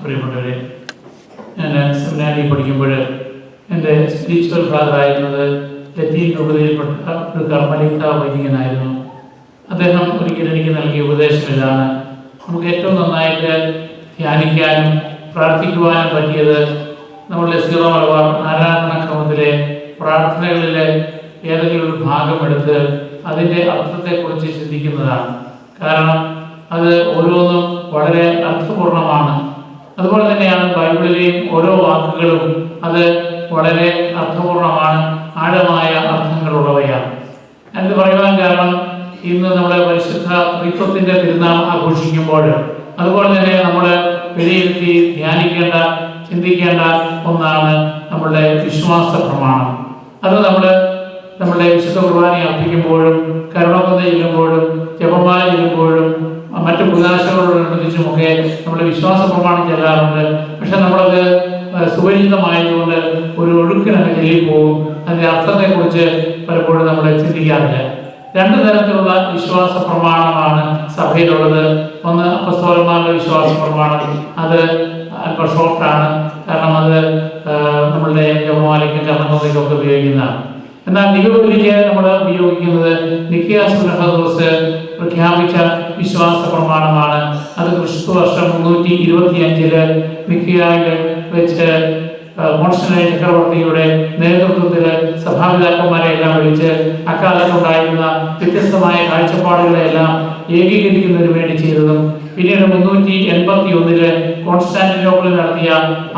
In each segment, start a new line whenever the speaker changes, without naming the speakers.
പ്രിയപ്പെട്ടവരെ, ഞാൻ സെമിനാരിയിൽ പഠിക്കുമ്പോൾ എൻ്റെ സ്പിരിച്വൽ ഫാദറായിരുന്നത് ലത്തീൻ രൂപതയിൽപ്പെട്ട ഒരു കർമ്മലിത്ത വൈദികനായിരുന്നു. അദ്ദേഹം ഒരിക്കലും എനിക്ക് നൽകിയ ഉപദേശം ഇതാണ്: നമുക്ക് ഏറ്റവും നന്നായിട്ട് ധ്യാനിക്കാനും പ്രാർത്ഥിക്കുവാനും പറ്റിയത് നമ്മളുടെ സീറോ മലബാർ ആരാധനാക്രമത്തിലെ പ്രാർത്ഥനകളിലെ ഏതെങ്കിലും ഒരു ഭാഗമെടുത്ത് അതിൻ്റെ അർത്ഥത്തെക്കുറിച്ച് ചിന്തിക്കുന്നതാണ്. കാരണം അത് ഓരോന്നും വളരെ അർത്ഥപൂർണമാണ്. അതുപോലെ തന്നെയാണ് ബൈബിളിലെയും ഓരോ വാക്കുകളും അത് വളരെ അർത്ഥപൂർണമാണ്, ആഴമായ അർത്ഥങ്ങളുള്ളവയാണ്. ഞാനിത് പറയുവാൻ കാരണം ഇന്ന് നമ്മുടെ പരിശുദ്ധ ത്രിത്വത്തിൻ്റെ തിരുനാൾ ആഘോഷിക്കുമ്പോൾ അതുപോലെ തന്നെ നമ്മൾ വിലയിരുത്തി ധ്യാനിക്കേണ്ട, ചിന്തിക്കേണ്ട ഒന്നാണ് നമ്മളുടെ വിശ്വാസ പ്രമാണം. അത് നമ്മളുടെ വിശുദ്ധ കുർബാന അർപ്പിക്കുമ്പോഴും കരുണക്കൊന്ത ചെല്ലുമ്പോഴും ജപമാല ചെല്ലുമ്പോഴും മറ്റു കുദാശകളോടനുബന്ധിച്ചുമൊക്കെ നമ്മൾ വിശ്വാസ പ്രമാണം ചെല്ലാറുണ്ട്. പക്ഷെ നമ്മളത് സുപരിചിതമായതുകൊണ്ട് ഒരു ഒഴുക്കിനൊക്കെ ചെല്ലിപ്പോവും. അതിൻ്റെ അർത്ഥത്തെക്കുറിച്ച് പലപ്പോഴും നമ്മൾ ചിന്തിക്കാറില്ല. രണ്ട് തരത്തിലുള്ള വിശ്വാസ പ്രമാണമാണ് സഭയിലുള്ളത്. ഒന്ന് അപ്പസ്തോലന്മാരുടെ വിശ്വാസ പ്രമാണം, അത് അല്പം ഷോർട്ടാണ്, കാരണം അത് നമ്മളുടെ ജപമാലയ്ക്കും കർമ്മക്കൊന്തയ്ക്കും ഒക്കെ ഉപയോഗിക്കുന്നതാണ്. എന്നാൽ നിഗമനത്തിലേക്ക് നമ്മൾ ഉപയോഗിക്കുന്നത് നിക്കിയ സുന്നഹദോസ് പ്രഖ്യാപിച്ച വിശ്വാസ പ്രമാണമാണ്. അത് ക്രിസ്തുവർഷം 325 നിക്കിയയിൽ വെച്ച് മോൺസിനറി ചക്രവർത്തിയുടെ നേതൃത്വത്തിൽ സഭാപിതാക്കന്മാരെ എല്ലാം വിളിച്ച് അക്കാലത്തുണ്ടായിരുന്ന വ്യത്യസ്തമായ കാഴ്ചപ്പാടുകളെല്ലാം ഏകീകരിക്കുന്നതിന് വേണ്ടി ചെയ്തതും പിന്നീട് 381 കോൺസ്റ്റാന്റിനോപ്പിളിൽ നടത്തിയ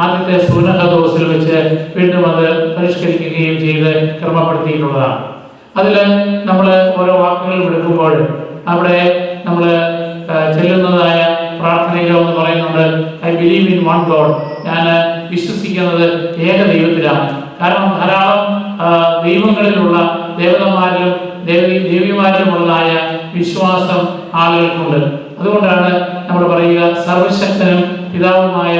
ആദ്യത്തെ സുന്നഹദോസിൽ വെച്ച് വീണ്ടും അത് പരിഷ്കരിക്കുകയും ചെയ്ത് ക്രമപ്പെടുത്തിയിട്ടുള്ളതാണ്. അതിൽ നമ്മൾ ഓരോ വാക്കുകൾ എടുക്കുമ്പോൾ അവിടെ നമ്മൾ ചെല്ലുന്നതായ പ്രാർത്ഥനയിലോ എന്ന് പറയുന്നുണ്ട്, I believe in one God, ഞാൻ വിശ്വസിക്കുന്നത് ഏക ദൈവത്തിലാണ്. കാരണം ധാരാളം ദൈവങ്ങളിലുള്ള ദേവതമാരിലും ദേവിമാരിലുമുള്ളതായ വിശ്വാസം ആളുകൾക്കുണ്ട്. അതുകൊണ്ടാണ് നമ്മൾ പറയുക, സർവശക്തനും പിതാവുമായ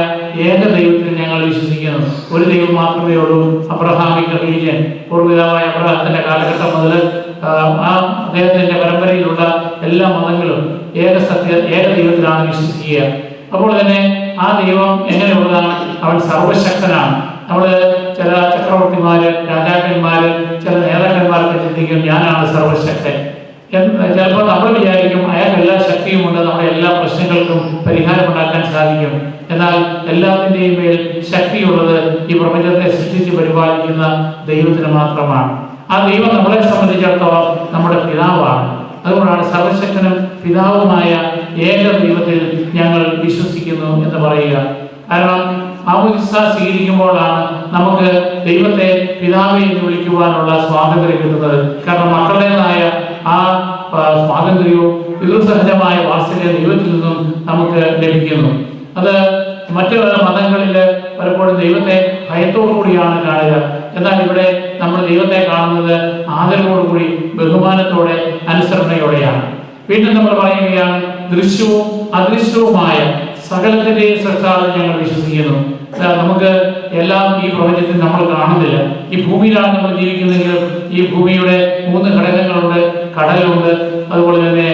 ഏക ദൈവത്തിൽ ഞങ്ങൾ വിശ്വസിക്കുന്നു. ഒരു ദൈവം മാത്രമേ ഉള്ളൂ. അബ്രഹാമിക് റിലീജിയൻ, പൂർവ്വപിതാവായ അബ്രഹാത്തിന്റെ കാലഘട്ടം മുതൽ അദ്ദേഹത്തിന്റെ പരമ്പരയിലുള്ള എല്ലാ മതങ്ങളും ഏക ദൈവത്തിലാണ് വിശ്വസിക്കുക. അപ്പോൾ തന്നെ ആ ദൈവം എങ്ങനെയുള്ളതാണ്? അവൻ സർവശക്തനാണ്. നമ്മൾ ചില ചക്രവർത്തിമാര്, രാജാക്കന്മാര്, ചില നേതാക്കന്മാരൊക്കെ ചിന്തിക്കും ഞാനാണ് സർവശക്തൻ. ചിലപ്പോൾ നമ്മൾ വിചാരിക്കും അയാൾക്ക് എല്ലാ ശക്തിയുമുണ്ട്, നമ്മുടെ എല്ലാ പ്രശ്നങ്ങൾക്കും പരിഹാരമുണ്ടാക്കാൻ സാധിക്കും. എന്നാൽ എല്ലാത്തിൻ്റെയും മേൽ ശക്തിയുള്ളത് ഈ പ്രപഞ്ചത്തെ സൃഷ്ടിച്ച് പരിപാലിക്കുന്ന ദൈവത്തിന് മാത്രമാണ്. ആ ദൈവം നമ്മളെ സംബന്ധിച്ചിടത്തോളം നമ്മുടെ പിതാവാണ്. അതുകൊണ്ടാണ് സർവശക്തനും പിതാവുമായ ഏക ദൈവത്തിൽ ഞങ്ങൾ വിശ്വസിക്കുന്നു എന്ന് പറയുക. കാരണം മാമോദിസ സ്വീകരിക്കുമ്പോഴാണ് നമുക്ക് ദൈവത്തെ പിതാവെ എന്ന് വിളിക്കുവാനുള്ള സ്വാതന്ത്ര്യം കിട്ടുന്നത്. കാരണം മക്കളുടേതായ ആ സ്വാതന്ത്ര്യവും പിതൃസഹജമായ വാത്സല്യ ദൈവത്തിൽ നിന്നും നമുക്ക് ലഭിക്കുന്നു. അത് മറ്റു മതങ്ങളിൽ പലപ്പോഴും ദൈവത്തെ ഭയത്തോടു കൂടിയാണ് കാണുക. എന്നാൽ ഇവിടെ നമ്മൾ ദൈവത്തെ കാണുന്നത് ആദരവോടുകൂടി, ബഹുമാനത്തോടെ, അനുസരണയോടെയാണ്. വീണ്ടും നമ്മൾ പറയുകയാണ്, ദൃശ്യവും അദൃശ്യവുമായ സകലത്തിന്റെയും സൃഷ്ടാവിൽ ഞങ്ങൾ വിശ്വസിക്കുന്നു. നമുക്ക് എല്ലാം ഈ പ്രപഞ്ചത്തിൽ നമ്മൾ കാണുന്നില്ല. ഈ ഭൂമിയിലാണ് നമ്മൾ ജീവിക്കുന്നെങ്കിലും ഈ ഭൂമിയുടെ 3 ഘടകങ്ങളുണ്ട്. കടലുണ്ട്, അതുപോലെ തന്നെ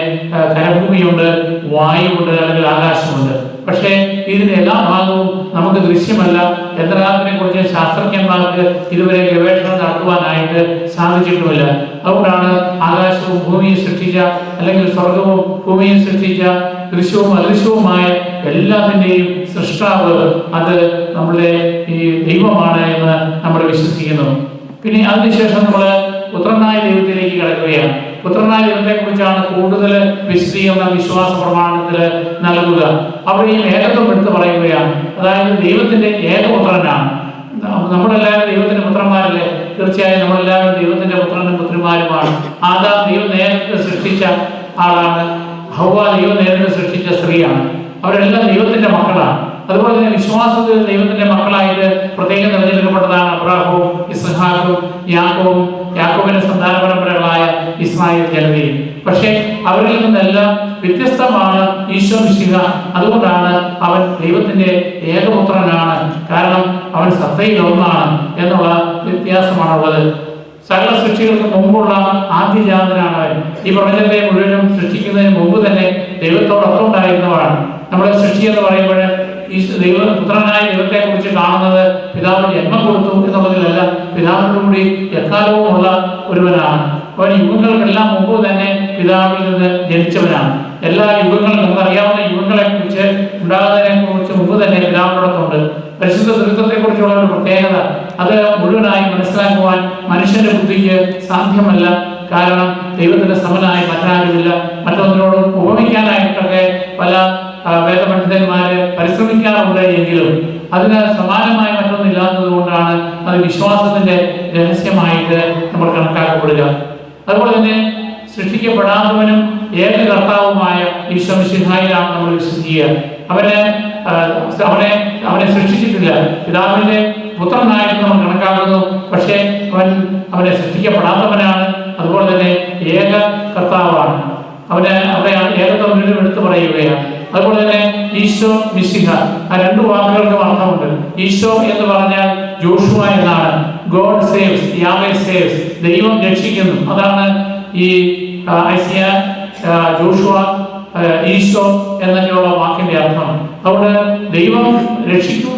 കരഭൂമിയുണ്ട്, വായുവുണ്ട്, അല്ലെങ്കിൽ ആകാശമുണ്ട്. പക്ഷേ ഇതിന്റെ എല്ലാ ഭാഗവും നമുക്ക് ദൃശ്യമല്ല. യന്ത്രാത്തിനെ കുറിച്ച് ശാസ്ത്രജ്ഞന്മാർക്ക് ഇതുവരെ ഗവേഷണം നടത്തുവാനായിട്ട് സാധിച്ചിട്ടുമില്ല. അതുകൊണ്ടാണ് ആകാശവും ഭൂമിയും സൃഷ്ടിച്ച, അല്ലെങ്കിൽ സ്വർഗവും ഭൂമിയും സൃഷ്ടിച്ച ദൃശ്യവും അദൃശ്യവുമായ എല്ലാത്തിൻ്റെയും സൃഷ്ടാവ് അത് നമ്മുടെ ഈ ദൈവമാണ് എന്ന് നമ്മൾ വിശ്വസിക്കുന്നു. പിന്നെ അതിനുശേഷം നമ്മൾ പുത്രനായ ദൈവത്തിലേക്ക് കിടക്കുകയാണ്. പുത്രനായ ദൈവത്തെ കുറിച്ചാണ് കൂടുതൽ വിശദീകരണം വിശ്വാസ പ്രമാണത്തിൽ നൽകുക. അവിടെയും ഏകത്വം എടുത്ത് പറയുകയാണ്. അതായത് ദൈവത്തിന്റെ ഏകപുത്രനാണ്. നമ്മളെല്ലാവരും ദൈവത്തിന്റെ പുത്രന്മാരല്ലേ? തീർച്ചയായും നമ്മളെല്ലാവരും ദൈവത്തിന്റെ പുത്രനും പുത്രിമാരുമാണ്. ആദാം ദൈവം നേരിട്ട് സൃഷ്ടിച്ച ആളാണ്. ഹവ്വ ദൈവം നേരിട്ട് സൃഷ്ടിച്ച സ്ത്രീയാണ്. അവരെല്ലാം ദൈവത്തിന്റെ മക്കളാണ്. അതുപോലെ തന്നെ വിശ്വാസത്തിൽ ദൈവത്തിന്റെ മക്കളായിട്ട് പ്രത്യേകം തിരഞ്ഞെടുക്കപ്പെട്ടതാണ് അബ്രാഹവും ഇസ്ഹാക്കും യാക്കോബും, യാക്കോബിന്റെ സന്താന പരമ്പരകളായ ഇസ്മായിൽ, ജനതയും. പക്ഷേ അവരിൽ നിന്നെല്ലാം വ്യത്യസ്തമാണ് ഈശോ മിശിഹ. അതുകൊണ്ടാണ് അവൻ ദൈവത്തിന്റെ ഏകപുത്രനാണ്. കാരണം അവൻ സത്തയിൽ ഒന്നാണ് എന്നുള്ള വ്യത്യാസമാണുള്ളത്. സകല സൃഷ്ടികൾക്ക് മുമ്പുള്ള ആദ്യജാതനാണ് അവൻ. ഈ പ്രപഞ്ചത്തെ മുഴുവനും സൃഷ്ടിക്കുന്നതിന് മുമ്പ് തന്നെ ദൈവത്തോടൊപ്പം ഉണ്ടായിരുന്നവരാണ്. നമ്മുടെ സൃഷ്ടി എന്ന് പറയുമ്പോൾ ഈ പുത്രനായ ദൈവത്തെ കുറിച്ച് കാണുന്നത് പിതാവ് ജന്മം കൊടുത്തു എന്നുള്ളതിലല്ല, പിതാവിനോടുകൂടി എക്കാലവും ഉള്ള ഒരുവനാണ്. അവൻ യുഗങ്ങൾക്കെല്ലാം മുമ്പ് തന്നെ പിതാവിൽ നിന്ന് ജനിച്ചവനാണ്. എല്ലാ യുഗങ്ങളും നമുക്കറിയാവുന്ന യുഗങ്ങളെ കുറിച്ച് ഉണ്ടാകുന്നതിനെ കുറിച്ച് മുമ്പ് തന്നെ പിതാവിനോടൊപ്പമുണ്ട്. പരിശുദ്ധ തൃത്വത്തെ കുറിച്ചുള്ള ഒരു പ്രത്യേകത അത് മുഴുവനായി മനസ്സിലാക്കുവാൻ മനുഷ്യന്റെ ബുദ്ധിക്ക് സാധ്യമല്ല. കാരണം ദൈവത്തിന്റെ സമനായി മറ്റാരുമില്ല. മറ്റൊന്നിനോടും ഉപമിക്കാനായിട്ടൊക്കെ പല വേദപണ്ഡിതന്മാര് പരിശ്രമിക്കാറുണ്ട് എങ്കിലും അതിന് സമാനമായ മറ്റൊന്നില്ലാത്തത് കൊണ്ടാണ് അത് വിശ്വാസത്തിന്റെ രഹസ്യമായിട്ട് നമ്മൾ കണക്കാക്കപ്പെടുക. അതുപോലെ തന്നെ സൃഷ്ടിക്കപ്പെടാത്തവനും ഏക കർത്താവുമായ ഈശോ മിശിഹായിലാണ് നമ്മൾ വിശ്വസിക്കുക. അവനെ സൃഷ്ടിച്ചിട്ടില്ല, പിതാവിന്റെ പുത്രനായിട്ട് നമ്മൾ കണക്കാക്കുന്നു. പക്ഷേ അവനെ സൃഷ്ടിക്കപ്പെടാത്തവനാണ്. അതുപോലെ തന്നെ ഏക കർത്താവാണ്. അവിടെയാണ് ഏകത്വം വീണ്ടും എടുത്തു പറയുകയാണ്. അതുപോലെ തന്നെ ഈശോ മിശിഹ, ആ രണ്ട് വാക്കുകൾക്കും അർത്ഥമുണ്ട്. ഈശോ എന്ന് പറഞ്ഞാൽ ജോഷുവ എന്നാണ്. ഗോഡ് സേവ്സ്, യാഹ്വേ സേവ്സ്, ദൈവം രക്ഷിക്കുന്നു. അതാണ് ഈ ഐസിയ, ജോഷുവ, ഈശോ എന്നൊക്കെയുള്ള വാക്കിന്റെ അർത്ഥം. അതുകൊണ്ട് ദൈവം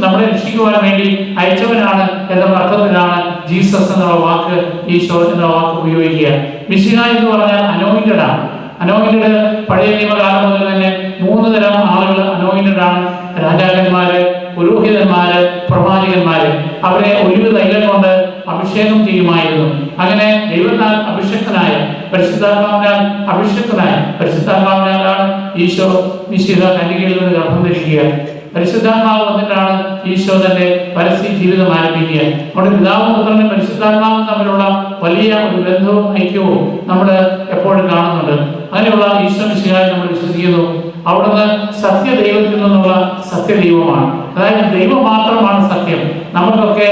നമ്മളെ രക്ഷിക്കുവാൻ വേണ്ടി അയച്ചവനാണ് എന്നുള്ള അർത്ഥത്തിലാണ് ജീസസ് എന്നുള്ള വാക്ക്, ഈശോ എന്നുള്ള വാക്ക് ഉപയോഗിക്കുക. മിശിഹ എന്ന് പറഞ്ഞാൽ അനോയിന്റഡ് ആണ്. അനോയിന്റഡ് പഴയ നിയമകാലം മുതൽ തന്നെ 3 തരം ആളുകൾ അനോയിന്റഡ് ആണ്. രാജാക്കന്മാര്, പുരോഹിതന്മാര്, പ്രവാചകന്മാര്. അവരെ ഒലിവ് തൈലം കൊണ്ട് അഭിഷേകം ചെയ്യുമായിരുന്നു. അങ്ങനെ ദൈവത്താൽ അഭിഷക്തനായ, പരിശുദ്ധാത്മാവിനാലാണ് ഈശോ മിശിഹ കന്യകയിൽ നിന്ന് ഗർഭം ധരിക്കുക. പരിശുദ്ധാത്മാവ് വന്നിട്ടാണ് ഈശോ തന്റെ പരസ്യ ജീവിതം ആരംഭിക്കുക. നമ്മുടെ പിതാവും പുത്രനും പരിശുദ്ധാത്മാവും തമ്മിലുള്ള വലിയ ഒരു ബന്ധവും ഐക്യവും നമ്മൾ എപ്പോഴും കാണുന്നുണ്ട്. അങ്ങനെയുള്ള ഈശോ മിശിഹായെ നമ്മൾ വിശ്വസിക്കുന്നു. അവിടുന്ന് സത്യദൈവത്തിൽ നിന്നുള്ള സത്യദൈവമാണ്. അതായത് ദൈവം മാത്രമാണ് സത്യം. നമുക്കൊക്കെ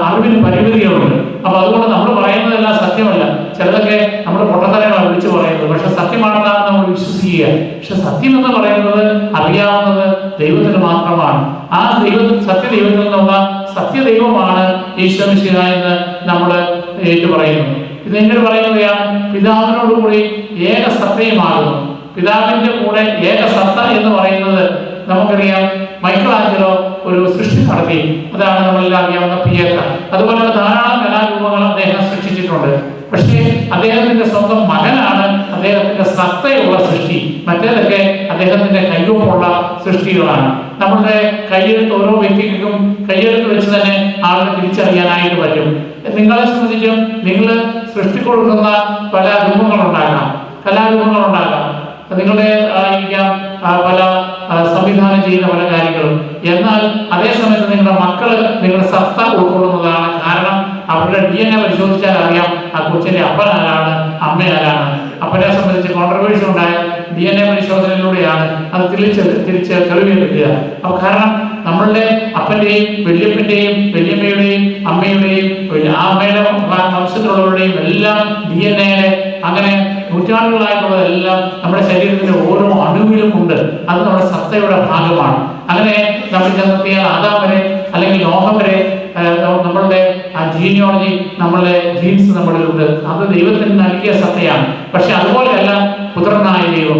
അറിവിന് പരിമിതികളുണ്ട്. അപ്പൊ അതുകൊണ്ട് നമ്മൾ പറയുന്നതെല്ലാം സത്യമല്ല. ചിലതൊക്കെ നമ്മുടെ പൊട്ടത്തരങ്ങളാണ് വിളിച്ചു പറയുന്നത്. പക്ഷെ സത്യമാണെന്നാണ് നമ്മൾ വിശ്വസിക്കുക. പക്ഷെ സത്യം എന്ന് പറയുന്നത് അറിയാവുന്നത് ദൈവത്തിന് മാത്രമാണ്. ആ സത്യദൈവത്തിൽ നിന്നുള്ള സത്യദൈവമാണ് ഈശോ മിശിഹ എന്ന് നമ്മൾ ഏറ്റു പറയുന്നു. ഇത് എങ്ങനെ പറയുകയാണ്? പിതാവിനോടുകൂടി ഏക സത്തയുമാകുന്നു. പിതാവിന്റെ കൂടെ ഏക സത്ത എന്ന് പറയുന്നത് നമുക്കറിയാം. മൈക്കലാഞ്ചലോ ഒരു സൃഷ്ടി നടത്തി. അതാണ് നമ്മളെല്ലാം അറിയാവുന്ന പിയേറ്റ. അതുപോലെ ധാരാളം കലാരൂപങ്ങൾ അദ്ദേഹം സൃഷ്ടിച്ചിട്ടുണ്ട്. പക്ഷേ അദ്ദേഹത്തിന്റെ സ്വന്തം മകനാണ് അദ്ദേഹത്തിന്റെ സത്തയുള്ള സൃഷ്ടി. മറ്റേതൊക്കെ അദ്ദേഹത്തിന്റെ കയ്യൊപ്പുള്ള സൃഷ്ടികളാണ്. നമ്മുടെ കയ്യെഴുത്ത് ഓരോ വ്യക്തിക്കും കയ്യെഴുത്ത് വെച്ച് തന്നെ ആളുകളെ തിരിച്ചറിയാനായിട്ട് പറ്റും. നിങ്ങളെ സംബന്ധിച്ചും നിങ്ങൾ സൃഷ്ടിക്കൊടുക്കുന്ന പല രൂപങ്ങളുണ്ടാകാം, കലാരൂപങ്ങളുണ്ടാകാം. നിങ്ങളുടെ ആയിരിക്കാം പല സംവിധാനം ചെയ്യുന്ന പല കാര്യങ്ങളും. എന്നാൽ അതേ സമയത്ത് നിങ്ങളുടെ മക്കള് നിങ്ങളുടെ സത്ത ഉൾക്കൊള്ളുന്നതാണ്. കാരണം അവരുടെ DNA പരിശോധിച്ചാൽ അറിയാം ആ കൊച്ചിന്റെ അപ്പൻ ആരാണ്, അമ്മ ആരാണ്. അപ്പനെ സംബന്ധിച്ച് കോൺട്രവേഴ്സി ഉണ്ടായ DNA പരിശോധനയിലൂടെയാണ് അത് തിരിച്ച് തെളിവെടുക്കുക. അപ്പൊ കാരണം നമ്മളുടെ അപ്പന്റെയും വല്യപ്പന്റെയും വല്യമ്മയുടെയും അമ്മയുടെയും ആ അമ്മയുടെ വംശത്തിലുള്ളവരുടെയും എല്ലാം DNA അങ്ങനെ നൂറ്റാണ്ടുകളായിട്ടുള്ളതെല്ലാം നമ്മുടെ ശരീരത്തിന്റെ ഓരോ അണുവിലും ഉണ്ട്. അത് നമ്മുടെ സത്തയുടെ ഭാഗമാണ്. അങ്ങനെ നമ്മൾ ചെന്നെത്തിയാൽ ആദാം വരെ അല്ലെങ്കിൽ നോഹം വരെ നമ്മളുടെ ആ ജീനിയോളജി, നമ്മളുടെ ജീൻസ് നമ്മളിലുണ്ട്. അത് ദൈവത്തിന് നൽകിയ സത്തയാണ്. പക്ഷെ അതുപോലെയല്ല പുത്രനായ ദൈവം.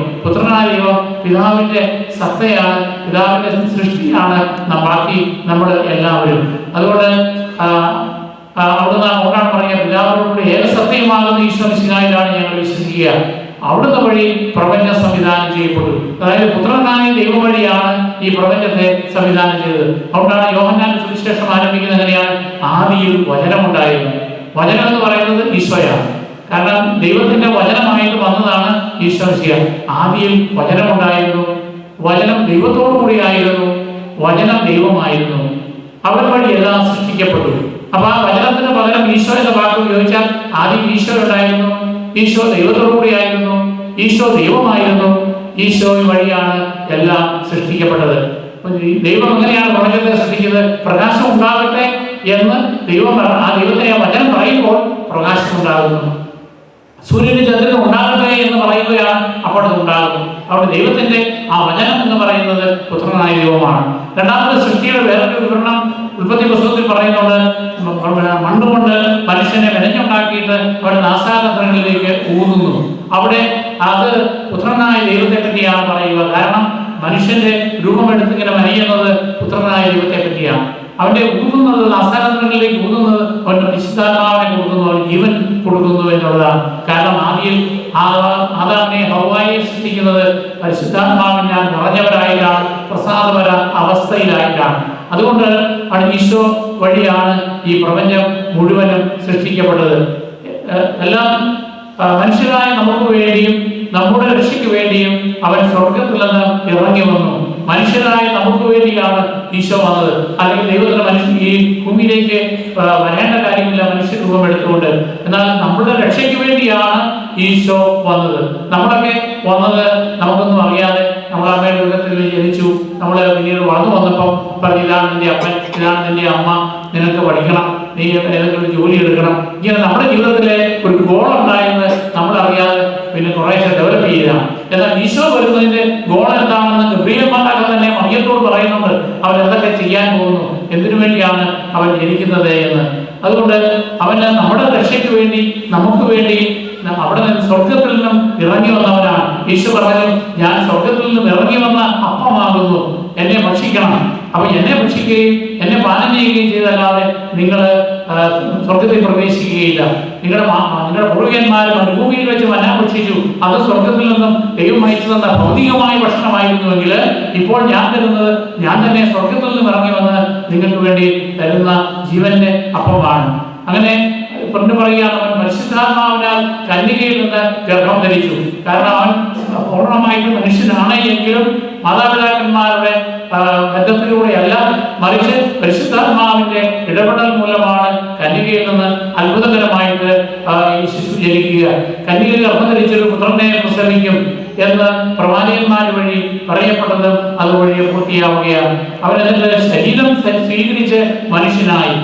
പിതാവിന്റെ സത്തയാണ്, പിതാവിന്റെ സൃഷ്ടിയാണ് ബാക്കി നമ്മൾ എല്ലാവരും. അതുകൊണ്ട് അവിടുന്നാണ് പറയുക, പിതാവിനോട് ഏക സത്യമാകുന്ന ഈശോ മിശിഹായിലാണ് ഞങ്ങൾ വിശ്വസിക്കുക. അവിടുന്ന് വഴി പ്രപഞ്ചം സംവിധാനം ചെയ്യപ്പെട്ടു. അതായത് പുത്രനായ ദൈവം വഴിയാണ് ഈ പ്രപഞ്ചത്തെ സംവിധാനം ചെയ്തത്. അതുകൊണ്ടാണ് യോഹന്നാൻ സുവിശേഷം ആരംഭിക്കുന്നത് എങ്ങനെയാണ്? ആദിയിൽ വചനമുണ്ടായിരുന്നു. വചനം എന്ന് പറയുന്നത് ഈശോയാണ്. കാരണം ദൈവത്തിന്റെ വചനമായിട്ട് വന്നതാണ് ഈശോ മിശിഹ. ആദിയിൽ വചനമുണ്ടായിരുന്നു, വചനം ദൈവത്തോടു കൂടിയായിരുന്നു, വചനം ദൈവമായിരുന്നു. അവൻ വഴി എല്ലാം സൃഷ്ടിക്കപ്പെട്ടു. അപ്പൊ ആ വചനത്തിന് പകരം ഈശോ എന്ന വാക്ക് ഉപയോഗിച്ചാൽ ആദ്യം ഈശോ ഉണ്ടായിരുന്നു, ഈശോ ദൈവത്തോടു കൂടിയായിരുന്നു, ഈശോ ദൈവമായിരുന്നു, ഈശോ വഴിയാണ് എല്ലാം സൃഷ്ടിക്കപ്പെട്ടത്. ദൈവം എങ്ങനെയാണ് പ്രപഞ്ചത്തെ സൃഷ്ടിക്കുന്നത്? പ്രകാശം ഉണ്ടാകട്ടെ എന്ന് ദൈവം ആ ദൈവത്തെ ആ വചനം പറയുമ്പോൾ പ്രകാശം ഉണ്ടാകുന്നു. സൂര്യനും ചന്ദ്രനും ഉണ്ടാകട്ടെ എന്ന് പറയുകയാണ്, അപ്പോൾ അത് ഉണ്ടാകുന്നു. അവിടെ ദൈവത്തിന്റെ ആ വചനം എന്ന് പറയുന്നത് പുത്രനായ ദൈവമാണ്. രണ്ടാമത്തെ സൃഷ്ടിയുടെ വേറൊരു വിവരണം ഉൽപ്പത്തി പുസ്തകത്തിൽ പറയുന്നുണ്ട്. മണ്ണുകൊണ്ട് മനുഷ്യനെ മെനഞ്ഞുണ്ടാക്കിയിട്ട് അവിടെ നാസാകങ്ങളിലേക്ക് ഊതുന്നു. അവിടെ അത് പുത്രനായ ദൈവത്തെ പറ്റിയാണ് പറയുക. കാരണം മനുഷ്യന്റെ രൂപമെടുത്ത് ഇങ്ങനെ മരിയുന്നത് പുത്രനായ ദൈവത്തെ പറ്റിയാണ്. അവന്റെ ഊതുന്നത്, അസാരങ്ങളിലേക്ക് ഊതുന്നത് അവൻ പരിശുദ്ധാത്മാവിനെ കൊടുക്കുന്നു, അവൻ ജീവൻ കൊടുക്കുന്നു എന്നുള്ളതാണ്. കാരണം ആദ്യം ആദാമിനെ ഹവ്വായെ സൃഷ്ടിക്കുന്നത് പരിശുദ്ധാത്മാവിനാൽ നിറഞ്ഞവരായിട്ടാണ്, പ്രസാദപര അവസ്ഥയിലായിട്ടാണ്. അതുകൊണ്ട് ഈശോ വഴിയാണ് ഈ പ്രപഞ്ചം മുഴുവനും സൃഷ്ടിക്കപ്പെട്ടത്. എല്ലാം മനുഷ്യരായ നമുക്ക് വേണ്ടിയും നമ്മുടെ രക്ഷയ്ക്ക് വേണ്ടിയും അവൻ സ്വർഗത്തിൽ നിന്ന് ഇറങ്ങി വന്നു. മനുഷ്യരായ നമുക്ക് വേണ്ടിയാണ് ഈശോ വന്നത്. അല്ലെങ്കിൽ ദൈവത്തിന് മനുഷ്യൻ ഈ ഭൂമിയിലേക്ക് വരേണ്ട കാര്യമില്ല മനുഷ്യ രൂപം എടുത്തുകൊണ്ട്. എന്നാൽ നമ്മുടെ രക്ഷയ്ക്ക് വേണ്ടിയാണ് ഈശോ വന്നത്. നമ്മളൊക്കെ വന്നത് നമുക്കൊന്നും അറിയാതെ നമ്മൾ അമ്മയുടെ രൂപത്തിൽ ജനിച്ചു. നമ്മൾ പിന്നീട് വളർന്നു വന്നപ്പം പറഞ്ഞു, ഇതാണ് നിന്റെ അപ്പൻ, ഇതാണ് നിന്റെ അമ്മ, നിനക്ക് പഠിക്കണം, നീ ഏതെങ്കിലും ജോലി എടുക്കണം. ഇങ്ങനെ നമ്മുടെ ജീവിതത്തിലെ ഒരു ഗോൾ ഉണ്ടായെന്ന് നമ്മളറിയാതെ പിന്നെ കുറേശ്ശെ ഡെവലപ്പ് ചെയ്തതാണ്. എന്നാൽ ഈശോ വരുന്നതിന്റെ ഗോൾ എന്താണെന്ന് ഗബ്രിയേൽമാരൊക്കെ തന്നെ മറിയത്തോട് പറയുന്നുണ്ട്. അവൻ എന്തൊക്കെ ചെയ്യാൻ പോകുന്നു, എന്തിനു വേണ്ടിയാണ് അവൻ ജനിക്കുന്നത് എന്ന്. അതുകൊണ്ട് അവന് നമ്മുടെ രക്ഷയ്ക്ക് വേണ്ടി, നമുക്ക് വേണ്ടി അവിടെ നിന്ന് സ്വർഗത്തിൽ നിന്നും ഇറങ്ങി വന്നവനാണ്. ഈശോ പറഞ്ഞു, ഞാൻ സ്വർഗത്തിൽ നിന്നും ഇറങ്ങി വന്ന അപ്പമാകുന്നു, എന്നെ ഭക്ഷിക്കണം. അപ്പൊ എന്നെ ഭക്ഷിക്കുകയും എന്നെ പാനം ചെയ്യുകയും ചെയ്തല്ലാതെ നിങ്ങൾ സ്വർഗത്തിൽ പ്രവേശിക്കുകയില്ല. നിങ്ങളുടെ പൂർവികന്മാർ മരുഭൂമിയിൽ വെച്ച് മന്ന ഭക്ഷിച്ചു, അത് സ്വർഗത്തിൽ നിന്നും ദൈവം അയച്ചു തന്ന ഭൗതികമായ ഭക്ഷണമായിരുന്നുവെങ്കിൽ ഇപ്പോൾ ഞാൻ തരുന്നത്, ഞാൻ തന്നെ സ്വർഗത്തിൽ നിന്നും ഇറങ്ങി വന്ന് നിങ്ങൾക്ക് വേണ്ടി തരുന്ന ജീവന്റെ അപ്പമാണ്. അങ്ങനെ പറയുകയാണ്, അവൻ പരിശുദ്ധാത്മാവിനാൽ കന്യകയിൽ നിന്ന് ഗർഭം ധരിച്ചു. കാരണം അവൻ പൂർണ്ണമായിട്ട് മനുഷ്യനാണ് എങ്കിലും മാതാപിതാക്കന്മാരുടെ ബന്ധത്തിലൂടെയല്ല, മറിച്ച് പരിശുദ്ധാത്മാവിന്റെ ഇടപെടൽ മൂലമാണ് കന്യകയിൽ നിന്ന് അത്ഭുതകരമായിട്ട് ഈ ശിശു ജനിക്കുക. കന്യക ഗർഭം ധരിച്ചൊരു പുത്രനെ പ്രസവിക്കും എന്ന് പ്രവാചകന്മാർ വഴി പറയപ്പെട്ടതും അതുവഴി പൂർത്തിയാവുകയാണ്. അവനതിന്റെ ശരീരം സ്വീകരിച്ച് മനുഷ്യനായി.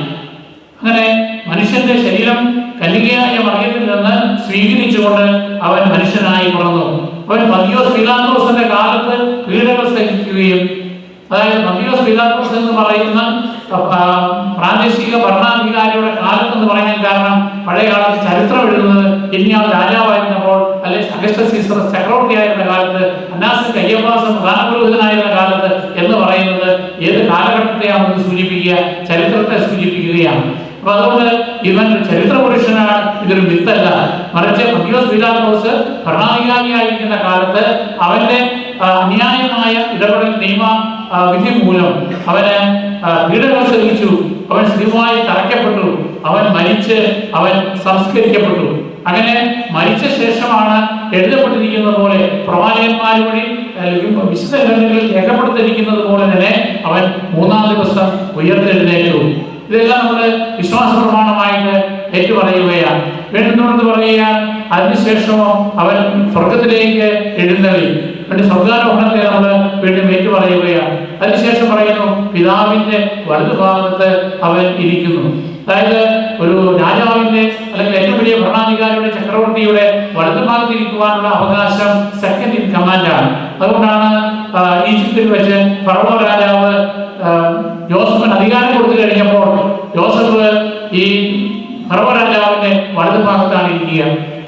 അങ്ങനെ മനുഷ്യന്റെ ശരീരം കന്യകയായ മറിയത്തിൽ നിന്ന് സ്വീകരിച്ചുകൊണ്ട് അവൻ മനുഷ്യനായി പിറന്നു. അവൻ പന്തിയോസ് പീലാത്തോസിന്റെ കാലത്ത് പീഡകൾ സഹിക്കുകയും, അതായത് പന്തിയോസ് പീലാത്തോസ് എന്ന് പറയുന്ന പ്രാദേശിക ഭരണാധികാരിയുടെ കാലത്തെന്ന് പറയാൻ കാരണം പഴയ കാലത്ത് ചരിത്രം എഴുതുന്നത് ഇനിയാൾ രാജാവായിരുന്നപ്പോൾ, അല്ലെങ്കിൽ അഗസ്റ്റസ് സീസർ ചക്രവർത്തി ആയിരുന്ന കാലത്ത്, അന്നാസ് കയ്യപ്പാസ് പ്രധാന പുരോഹിതനായിരുന്ന കാലത്ത് എന്ന് പറയുന്നത് ഏത് കാലഘട്ടത്തെയാണ് സൂചിപ്പിക്കുക? ചരിത്രത്തെ സൂചിപ്പിക്കുകയാണ്. അപ്പൊ അതുകൊണ്ട് ഇവൻ ചരിത്ര പുരുഷനാണ്, ഇതൊരു മിത്തല്ല. മറിച്ച് പന്തിയോസ് പീലാത്തോസ് ഭരണാധികാരിയായിരിക്കുന്ന കാലത്ത് അവന്റെ അന്യായമായ ഇടപെടൽ നിയമ വിധി മൂലം അവന് പീഡകൾ സഹിച്ചു. അവൻ സ്ഥിരമായി തറയ്ക്കപ്പെട്ടു. അവൻ മരിച്ച് അവൻ സംസ്കരിക്കപ്പെട്ടു. അങ്ങനെ മരിച്ച ശേഷമാണ് എഴുതപ്പെട്ടിരിക്കുന്നത് പോലെ, പ്രവാചകന്മാർ വഴി വിശുദ്ധ ഗ്രന്ഥങ്ങളിൽ രേഖപ്പെടുത്തിയിരിക്കുന്നത് പോലെ തന്നെ അവൻ 3-ാം ദിവസം ഉയർത്തെഴുന്നേറ്റു. ഇതെല്ലാം നമ്മൾ വിശ്വാസ പ്രമാണമായിട്ട് ഏറ്റുപറയുകയാണ്. വീണ്ടും പറയുകയാണ്, അതിനുശേഷമോ അവൻ സ്വർഗത്തിലേക്ക് എഴുന്നള്ളി. സ്വർഗാരോഹണത്തെ നമ്മൾ വീണ്ടും ഏറ്റുപറയുകയാണ്. അതിനുശേഷം പറയുന്നു, പിതാവിന്റെ വലതുഭാഗത്ത് അവൻ ഇരിക്കുന്നു. അതായത് ഒരു രാജാവിന്റെ അല്ലെങ്കിൽ ഏറ്റവും വലിയ ഭരണാധികാരിയുടെ, ചക്രവർത്തിയുടെ വലതുഭാഗത്ത് ഇരിക്കുവാനുള്ള അവകാശം സെക്കൻഡ് ഇൻ കമാൻഡാണ്. അതുകൊണ്ടാണ് ഈജിപ്തിൽ വെച്ച് ഫറവോ രാജാവ് ജോസഫിന് അധികാരം കൊടുത്തു കഴിഞ്ഞപ്പോൾ ജോസഫ് ഈ ഫറവോ രാജാവിന്റെ വലതുഭാഗത്താണ് ഇരിക്കുക.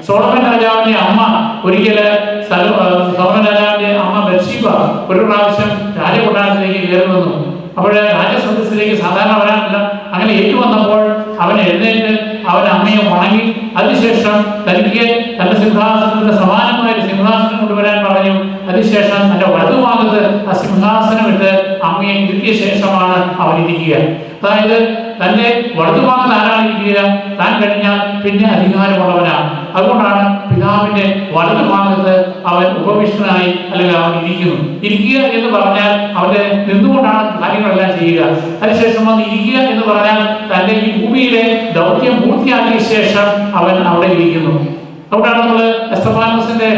സോളമൻ രാജാവിന്റെ അമ്മ ഒരിക്കല് സോളമൻ രാജാവിന്റെ അമ്മ ബത്ശീബ ഒരു പ്രാവശ്യം രാജകൊട്ടാരത്തിലേക്ക് കയറി വന്നു. അപ്പോൾ രാജസദസ്സിലേക്ക് സാധാരണ വരാനില്ല. അങ്ങനെ ഏറ്റുവന്നപ്പോൾ അവൻ എഴുന്നേറ്റ് അവൻ അമ്മയെ വണങ്ങി. അതിനുശേഷം തനിക്ക് തന്റെ സിംഹാസനത്തിന്റെ സമാനമായ ഒരു സിംഹാസനം കൊണ്ടുവരാൻ പറഞ്ഞു. അതിനുശേഷം തന്റെ വലതുഭാഗത്ത് ആ സിംഹാസനം ഇട്ട് അമ്മയെ ഇരുത്തിയ ശേഷമാണ് അവൻ ഇരിക്കുക. അതായത് തന്റെ വലതുഭാഗത്ത് ആരാണ് ഇരിക്കുക? താൻ കഴിഞ്ഞാൽ പിന്നെ അധികാരമുള്ളവനാണ്. അതുകൊണ്ടാണ് പിതാവിന്റെ വലതുഭാഗത്ത് അവൻ ഉപവിഷ്ടനായി അല്ലെങ്കിൽ അവൻ ഇരിക്കുന്നു. ഇരിക്കുക എന്ന് പറഞ്ഞാൽ അവന്റെ നിന്നുകൊണ്ടാണ് കാര്യങ്ങളെല്ലാം ചെയ്യുക. അതിനുശേഷം വന്ന് ഇരിക്കുക എന്ന് പറഞ്ഞാൽ തന്റെ ഈ ഭൂമിയിലെ ദൗത്യം പൂർത്തിയാക്കിയ ശേഷം അവൻ അവിടെ ഇരിക്കുന്നു. അതുകൊണ്ടാണ് നമ്മൾ എസ്തഫാനോസിന്റെ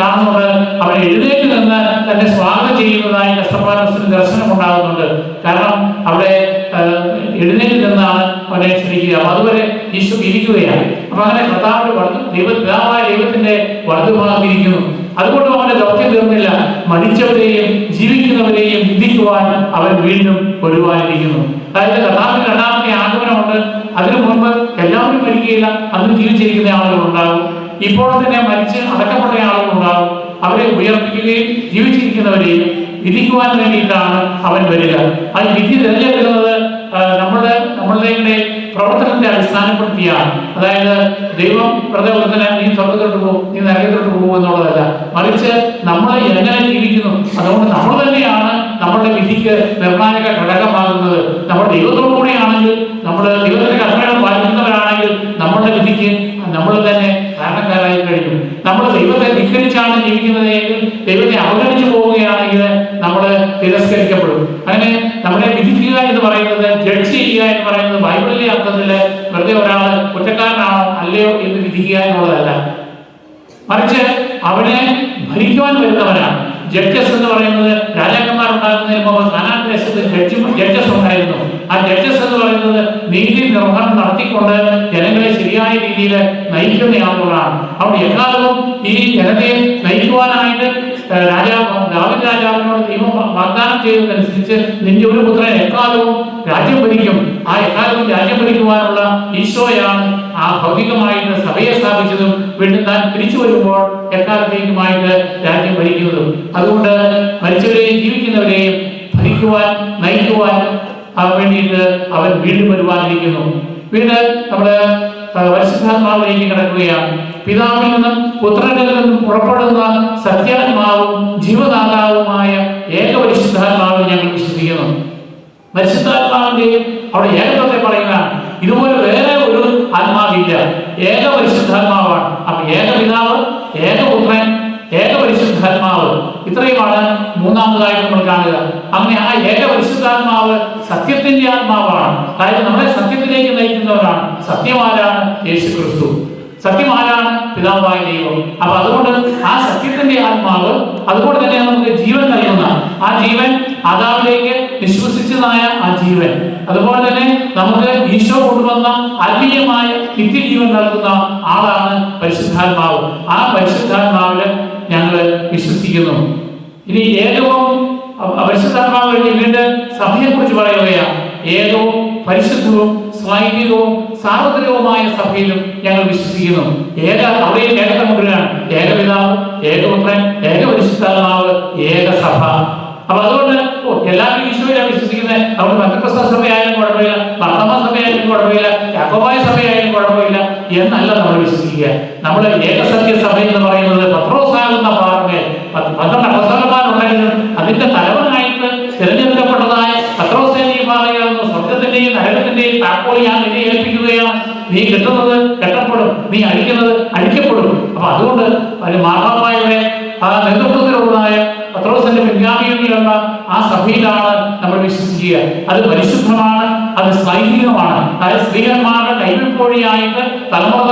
കാണുന്നത്, അവൻ എഴുന്നേറ്റ് നിന്ന് തന്നെ സ്വാഗതം ചെയ്യുന്നതായി എസ്തഫാനോസിന് ദർശനം ഉണ്ടാകുന്നുണ്ട്. കാരണം അവിടെ എഴുന്നേറ്റ് നിന്നാണ് അവനെ ക്ഷണിക്കുക. അപ്പൊ അതുവരെ ഈശോ ഇരിക്കുകയാണ്. അപ്പൊ അങ്ങനെ കർത്താവിന്റെ പിതാവായ ദൈവത്തിന്റെ വലതുഭാഗത്ത് ഇരിക്കുന്നു. അതുകൊണ്ട് അവന്റെ ദൗത്യം തീർന്നില്ല. മരിച്ചവരെയും ജീവിക്കുന്നവരെയും വിധിക്കുവാൻ അവൻ വീണ്ടും വരുവാനിരിക്കുന്നു. അതായത് കർത്താവിന്റെ രണ്ടാമത്തെ ആഗമനമുണ്ട്. അതിനു മുൻപ് എല്ലാവരും മരിക്കുകയില്ല, അന്ന് ജീവിച്ചിരിക്കുന്ന ആളുകൾ ഉണ്ടാകും. ഇപ്പോൾ തന്നെ മരിച്ച് അടക്കപ്പെട്ട ആളുകൾ ഉണ്ടാകും. അവരെ ഉയർപ്പിക്കുകയും ജീവിച്ചിരിക്കുന്നവരെയും വിധിക്കുവാൻ വേണ്ടിയിട്ടാണ് അവൻ വരിക. ആ വിധി തിരഞ്ഞെടുക്കുന്നത് നമ്മളുടെ പ്രവർത്തനത്തെ അടിസ്ഥാനപ്പെടുത്തിയാണ്. അതായത് ദൈവം വെറുതെ ഒരുത്തനെ നീ സ്വർഗത്തോട്ട് പോകും, നീ നരകത്തോട്ട് പോകും എന്നുള്ളതല്ല, മറിച്ച് നമ്മൾ എങ്ങനെ ജീവിക്കുന്നു അതുകൊണ്ട് നമ്മൾ തന്നെയാണ് നമ്മളുടെ വിധിക്ക് നിർണായക ഘടകമാകുന്നത്. നമ്മൾ ദൈവത്തോടു കൂടിയാണെങ്കിൽ, നമ്മൾ ദൈവത്തിന്റെ കൽപ്പനകൾ പാലിക്കുന്നവരാണെങ്കിൽ നമ്മളുടെ വിധിക്ക് നമ്മൾ തന്നെ കാരണക്കാരായി കഴിഞ്ഞു. നമ്മൾ ദൈവത്തെ ധിക്കരിച്ചാണ് ജീവിക്കുന്നതെങ്കിൽ, ദൈവത്തെ അവഗണിച്ചു പോവുകയാണെങ്കിൽ നമ്മൾ തിരസ്കരിക്കപ്പെടും. അങ്ങനെ നമ്മളെ വിധിക്കുക എന്ന് പറയുന്നത്, ജഡ്ജ് ചെയ്യുക എന്ന് പറയുന്നത് ബൈബിളിലെ അർത്ഥത്തിൽ വെറുതെ ഒരാൾ കുറ്റക്കാരനാണോ അല്ലയോ എന്ന് വിധിക്കുക എന്നുള്ളതല്ല, മറിച്ച് അവനെ ഭരിക്കുവാൻ വരുന്നവനാണ്. ജഡ്ജസ് എന്ന് പറയുന്നത് രാജാക്കന്മാരുണ്ടാകുന്നതിന് മുമ്പ് കാനാൻ ദേശത്ത് ജഡ്ജസ് ഉണ്ടായിരുന്നു. ആ ജഡ്ജസ് എന്ന് പറയുന്നത് നീതി നിർവഹണം നടത്തിക്കൊണ്ട് ജനങ്ങളെ ശരിയായ രീതിയിൽ നയിക്കുന്ന ആളുകളാണ്. അവിടെ എക്കാലവും ഈ ജനതയെ നയിക്കുവാനായിട്ട് ദാവീദ് രാജാവിനോട് ദൈവം വാഗ്ദാനം ചെയ്തതനുസരിച്ച് നിന്റെ ഒരു പുത്രൻ എക്കാലവും രാജ്യം ഭരിക്കും. ആ എക്കാലവും രാജ്യം ഭരിക്കുവാനുള്ള ഈശോയാണ് ആ ഭൗതികമായിട്ട് സഭയെ സ്ഥാപിച്ചതും വീണ്ടും താൻ തിരിച്ചു വരുമ്പോൾ എക്കാലത്തേക്കുമായിട്ട് രാജ്യം ഭരിക്കുന്നതും. അതുകൊണ്ട് മരിച്ചവരെയും ജീവിക്കുന്നവരെയും ഭരിക്കുവാൻ, നയിക്കുവാൻ വേണ്ടിയിട്ട് അവൻ വീണ്ടും വരുവാനിരിക്കുന്നു. വീണ്ടും നമ്മള് പരിശുദ്ധാത്മാവിലേക്ക് കിടക്കുകയാണ്. പിതാവിൽ നിന്നും പുത്രനിൽ നിന്നും പുറപ്പെടുന്ന സത്യാത്മാവും ജീവദാതാവുമായ ഏക പരിശുദ്ധാത്മാവിൽ ഞങ്ങൾ വിശ്വസിക്കുന്നു. പരിശുദ്ധാത്മാവിന്റെയും അവിടെ ഏകത്വത്തെ പറയുകയാണ്. ഇതുപോലെ വേറെ ഒരു ആത്മാവില്ല, ഏക പരിശുദ്ധാത്മാവാണ്. അപ്പൊ ഏക പിതാവ്, ഏക പുത്രൻ, ഏക പരിശുദ്ധാത്മാവ്, ഇത്രയുമാണ് മൂന്നാമതായിട്ട് നമ്മൾ കാണുക. അങ്ങനെ ആ ഏക പരിശുദ്ധാത്മാവ് സത്യത്തിന്റെ ആത്മാവാണ്. അതായത് നമ്മളെ സത്യത്തിലേക്ക് നയിക്കുന്നവരാണ്. സത്യമാരാണ് യേശു ക്രിസ്തു, സത്യമാരാണ് പിതാവായ ദൈവം. അപ്പൊ അതുകൊണ്ട് ആ സത്യത്തിന്റെ ആത്മാവ്, അതുകൊണ്ട് തന്നെ നമുക്ക് ജീവൻ നൽകുന്ന ആ ജീവൻ, ആദാമിലേക്ക് വിശ്വസിച്ചതായ ആ ജീവൻ, അതുപോലെ തന്നെ നമുക്ക് ഈശോ കൊണ്ടുവന്ന ആത്മീയമായ നിത്യജീവൻ നൽകുന്ന ആളാണ് പരിശുദ്ധാത്മാവ്. ആ പരിശുദ്ധാത്മാവില് ഞങ്ങൾ വിശ്വസിക്കുന്നു. ഇനി ഏകവും പരിശുദ്ധാത്മാവ് വീണ്ടും സഭയെ കുറിച്ച് പറയുകയാണ്. ഏകവും പരിശുദ്ധവും സ്വൈനികവും സാർവത്രികവുമായ സഭയിലും ഞങ്ങൾ വിശ്വസിക്കുന്നു. അവിടെയും ഏകത്വം കൊണ്ടുവരികയാണ്. ഏകപിതാവ്, ഏകപുത്രൻ, ഏക പരിശുദ്ധാത്മാവ്, ഏക സഭ. അപ്പൊ അതുകൊണ്ട് എല്ലാവരും ഈശോയിലാണ് വിശ്വസിക്കുന്നത്. അവിടെ പെന്തക്കോസ്തൽ സഭയായാലും കുഴപ്പമില്ല, ബർത്തമാ സഭയായാലും കുഴപ്പമില്ല, യാക്കോബായ സഭയായാലും കുഴപ്പമില്ല എന്നല്ല നമ്മൾ വിശ്വസിക്കുക. നമ്മൾ ഏകസത്യ സഭ എന്ന് പറയുന്നത് പത്രോസാകുന്ന പാറമേൽ 12 അപ്പോസ്തലന്മാരുണ്ടായിരുന്നു. അതിന്റെ തലവനായിട്ട് തിരഞ്ഞെടുക്കപ്പെട്ടതായ പത്രോസേനെയും പാറയാകുന്നു. സ്വർഗത്തിന്റെയും നരകത്തിന്റെയും താക്കോൽ ഞാൻ നിന്നെ ഏൽപ്പിക്കുകയാണ്. നീ കെട്ടുന്നത് കെട്ടപ്പെടും, നീ അഴിക്കുന്നത് അഴിക്കപ്പെടും. അപ്പൊ അതുകൊണ്ട് മാർപ്പാപ്പായുടെ ആ നേതൃത്വത്തിലുള്ളതായ പത്രോസിന്റെ പിൻഗാമികളിലുള്ള ആ സഭയിലാണ് നമ്മൾ വിശ്വസിക്കുക. അത് പരിശുദ്ധമാണ്, അത് സൈനികമാണ്. അതായത് സ്ത്രീകന്മാരുടെ കൈവെപ്പോഴിയായിട്ട് തലമുറ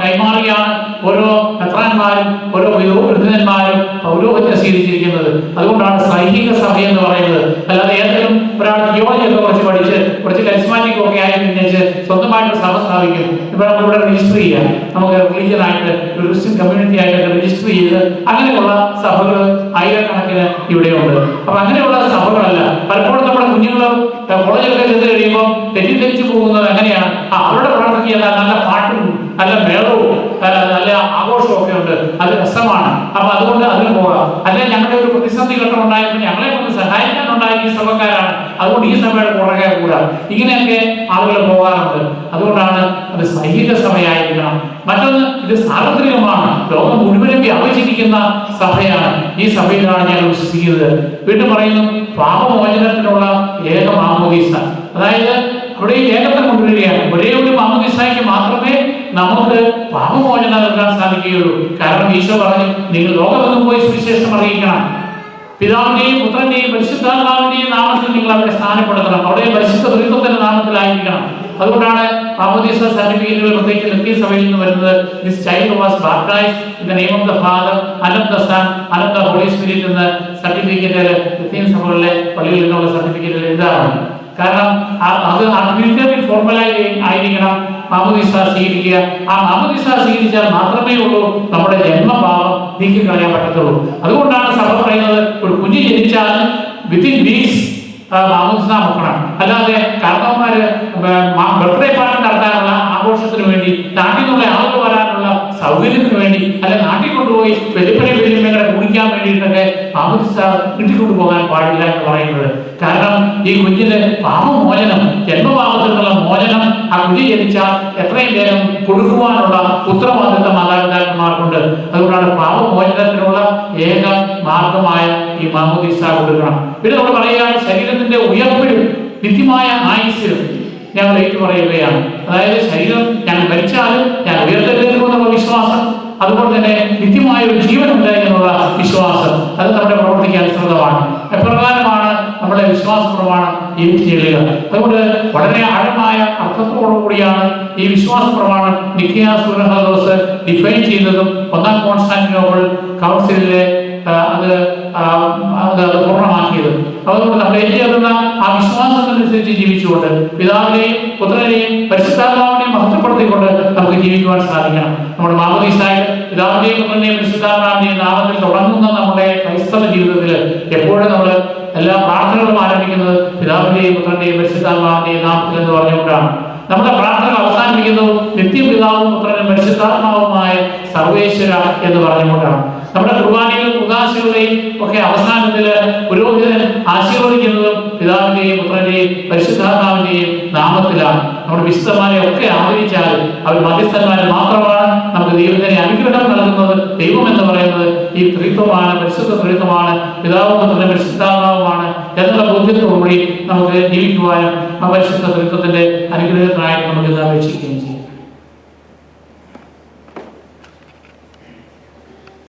കൈമാറിയാണ് ഓരോ മെത്രാന്മാരും ഓരോ വൃദ്ധന്മാരും പൗരോഹിത്യം സ്വീകരിച്ചിരിക്കുന്നത്. അതുകൊണ്ടാണ് സൈനിക സഭ എന്ന് പറയുന്നത്. അല്ലാതെ ഏതെങ്കിലും ഒരാൾ തിയോളജിയൊക്കെ കുറച്ച് പഠിച്ച് കുറച്ച് കരിസ്മാറ്റിക് ഒക്കെ ആയി പിന്നേച്ച് സ്വന്തമായിട്ട് സഭ സ്ഥാപിക്കും. ഇപ്പൊ നമുക്ക് ഇവിടെ രജിസ്റ്റർ ചെയ്യാം, നമുക്ക് റിലീജിയനായിട്ട് ഒരു ക്രിസ്ത്യൻ കമ്മ്യൂണിറ്റി ആയിട്ട് രജിസ്റ്റർ ചെയ്ത് അങ്ങനെയുള്ള സഭകൾ ആയിരക്കണക്കിന് ഇവിടെയുണ്ട്. അപ്പൊ അങ്ങനെയുള്ള സഭകളല്ല. പലപ്പോഴും നമ്മുടെ കുഞ്ഞുങ്ങൾ കോളേജിലൊക്കെ ചെന്ന് കഴിയുമ്പോൾ തെറ്റിദ്ധരിച്ചു പോകുന്നത് എങ്ങനെയാണ്? അവരുടെ പ്രാർത്ഥനയ്ക്ക് നല്ല പാട്ടും നല്ല മേളവും നല്ല ആഘോഷവും ഒക്കെ ഉണ്ട്, അത് രസമാണ്. അപ്പൊ അതുകൊണ്ട് അതിന് പോകാം. അല്ലെ ഞങ്ങളുടെ ഒരു പ്രതിസന്ധി ഘട്ടം ഉണ്ടായപ്പോൾ ഞങ്ങളെ കൊണ്ട് സഹായിക്കാനുണ്ടായ ഈ സഭക്കാരാണ്, അതുകൊണ്ട് ഈ സഭയുടെ പുറകെ കൂടാം, ഇങ്ങനെയൊക്കെ ആളുകൾ പോകാറുണ്ട്. അതുകൊണ്ടാണ് അത് സൈനിക സഭയായിരിക്കണം. മറ്റൊന്ന്, ഇത് സാർവത്രികമാണ്, ലോകം മുഴുവനും വ്യാപിച്ചിരിക്കുന്ന സഭയാണ്. ഈ സഭയിലാണ് ഞങ്ങൾ വിശ്വസിക്കുന്നത്. വീണ്ടും പറയുന്നു, പാപമോചനത്തിനുള്ള ഏക മാമോദീസ. അതായത് അവിടെ ഏകത്വം കൊണ്ടുവരികയാണ്. ഒരേ ഒരു മാമോദീസയ്ക്ക് മാത്രമേ നമുക്ക് പാപമോചനം നൽകാൻ സാധിക്കുകയുള്ളൂ. കാരണം ഈശോ പറഞ്ഞു, നിങ്ങൾ ലോകമെങ്ങും പോയി സുവിശേഷം അറിയിക്കണം. പിതാവിന്റെയും പുത്രന്റെയും പരിശുദ്ധാത്മാവിന്റെയും നാമത്തിൽ നിങ്ങൾ അവരെ സ്ഥാനപ്പെടുത്തണം. അവിടെ പരിശുദ്ധ ത്രിത്വത്തിന്റെ നാമത്തിലായിരിക്കണം. അതുകൊണ്ടാണ് മാമോദീസ സർട്ടിഫിക്കറ്റുകൾ പ്രത്യേകിച്ച് ലത്തീൻ സഭയിൽ നിന്ന് വരുന്നത്. This child was baptized in the name of the father and of the son and of the holy spirit എന്ന സർട്ടിഫിക്കറ്റ് ലത്തീൻ സഭകളിലെ പള്ളിയിൽ നിന്നുള്ള സർട്ടിഫിക്കറ്റുകൾ എഴുതാറുണ്ട്. കാരണം അത് അഡ്മിനിസ്ട്രേറ്റീവ് ഫോർമുലായി ആയിരിക്കണം മാമോദീസ സ്വീകരിക്കുക. ആ മാമോദീസ സ്വീകരിച്ചാൽ മാത്രമേ ഉള്ളൂ നമ്മുടെ ജന്മഭാവം നീക്കിക്കളയാൻ പറ്റത്തുള്ളൂ. അതുകൊണ്ടാണ് സഭ പറയുന്നത്, ഒരു കുഞ്ഞ് ജനിച്ചാൽ വിത്തിൻ വീക്സ് മാമോദീസ മുക്കണം. അല്ലാതെ കാരണവന്മാര് ബർത്ത്ഡേ പാർട്ടി നടത്താനുള്ള ആഘോഷത്തിന് വേണ്ടി, നാട്ടിൽ നിന്നുള്ള ആളുകൾ വരാനുള്ള സൗകര്യത്തിന് വേണ്ടി, അല്ലെ നാട്ടിൽ കൊണ്ടുപോയി വെളിപ്പണി വേണ്ടിയിട്ടൊക്കെ മാമോദിസ കിട്ടിക്കൊണ്ടു പോകാൻ പാടില്ല എന്ന് പറയുന്നത്. കാരണം ഈ കുഞ്ഞിന് പാപമോചനം, ജന്മപാപത്തിൽ നിന്നുള്ള മോചനം ആ കുഞ്ഞ് ജനിച്ചാൽ എത്രയും നേരം കൊടുക്കുവാനുള്ള ഉത്തരവാദിത്തം മാതാപിതാക്കന്മാർക്കുണ്ട്. അതുകൊണ്ടാണ് പാപമോചനത്തിനുള്ള ഏക മാർഗമായ ഈ മാമോദിസ കൊടുക്കണം. പിന്നെ നമ്മൾ പറയുകയാണ് ശരീരത്തിന്റെ ഉയർപ്പിലും നിത്യമായ ആയുസ്സിലും ഞങ്ങൾ ഏറ്റു പറയുകയാണ്. അതായത് ശരീരം ഞാൻ മരിച്ചാലും ഞാൻ ഉയർത്തെഴുന്നേൽക്കുമെന്നുള്ള വിശ്വാസം, അതുപോലെ തന്നെ നിത്യമായ ഒരു ജീവനുണ്ട് എന്നുള്ള വിശ്വാസം, അത് നമ്മുടെ പ്രവർത്തിക്ക് അനുസൃതമാണ്. എപ്രകാരമാണ് നമ്മുടെ വിശ്വാസ പ്രമാണം ചെയ്യുക? അതുകൊണ്ട് വളരെ ആഴമായ അർത്ഥത്തോടു കൂടിയാണ് ഈ വിശ്വാസ പ്രമാണം നിക്കിയ സൂനഹദോസ് ഡിഫൈൻ ചെയ്യുന്നതും ഒന്നാം കോൺസ്റ്റാന്റിനോപ്പിൾ കൗൺസിലിലെ അത് പൂർണ്ണമാക്കിയത്. അതുകൊണ്ട് നമ്മൾ എഴുതിയിരുന്ന ആ വിശ്വാസത്തിനനുസരിച്ച് ജീവിച്ചുകൊണ്ട് പിതാവിനെയും പുത്രനെയും പരിശുദ്ധാത്മാവിനെയും മഹത്വപ്പെടുത്തിക്കൊണ്ട് നമുക്ക് ജീവിക്കുവാൻ സാധിക്കണം. നമ്മുടെ മാമോദീസായ പിതാവിന്റെയും പുത്രന്റെയും പരിശുദ്ധാത്മാവിന്റെയും നാമത്തിൽ തുടങ്ങുന്ന നമ്മുടെ ക്രൈസ്തവ ജീവിതത്തിൽ എപ്പോഴും നമ്മൾ എല്ലാ പ്രാർത്ഥനകളും ആരംഭിക്കുന്നത് പിതാവിന്റെയും പുത്രന്റെയും പരിശുദ്ധാത്മാവിന്റെയും നാമത്തിൽ എന്ന് പറഞ്ഞുകൊണ്ടാണ്. നമ്മുടെ പ്രാർത്ഥന അവസാനിപ്പിക്കുന്നത് നിത്യപിതാവും പുത്രനും പരിശുദ്ധാത്മാവുമായ സർവേശ്വര എന്ന് പറഞ്ഞുകൊണ്ടാണ്. നമ്മുടെ കുർബാനയിലും ഉദാശകളുടെയും ഒക്കെ അവസാനത്തിൽ പുരോഹിതൻ ആശീർവദിക്കുന്നതും പിതാവിന്റെയും പുത്രന്റെയും പരിശുദ്ധാത്മാവിന്റെയും നാമത്തിലാണ്. നമ്മുടെ വിശുദ്ധന്മാരെ ഒക്കെ ആദരിച്ചാൽ അവർ മധ്യസ്ഥന്മാരെ മാത്രമാണ്. നമുക്ക് ദൈവത്തിനെ അനുഗ്രഹം നൽകുന്നത് ദൈവം എന്ന് പറയുന്നത് ഈ ത്രിത്വമാണ്, പരിശുദ്ധ ത്രിത്വമാണ്, പിതാവും പുത്രനും പരിശുദ്ധാത്മാവുമാണ് എന്നുള്ള ബോധ്യത്തോടുകൂടി നമുക്ക് ജീവിക്കുവാനും ആ പരിശുദ്ധ ത്രിത്വത്തിന്റെ അനുഗ്രഹത്തിനായിട്ട് നമുക്ക് ഇത് അപേക്ഷിക്കുകയും ചെയ്യും.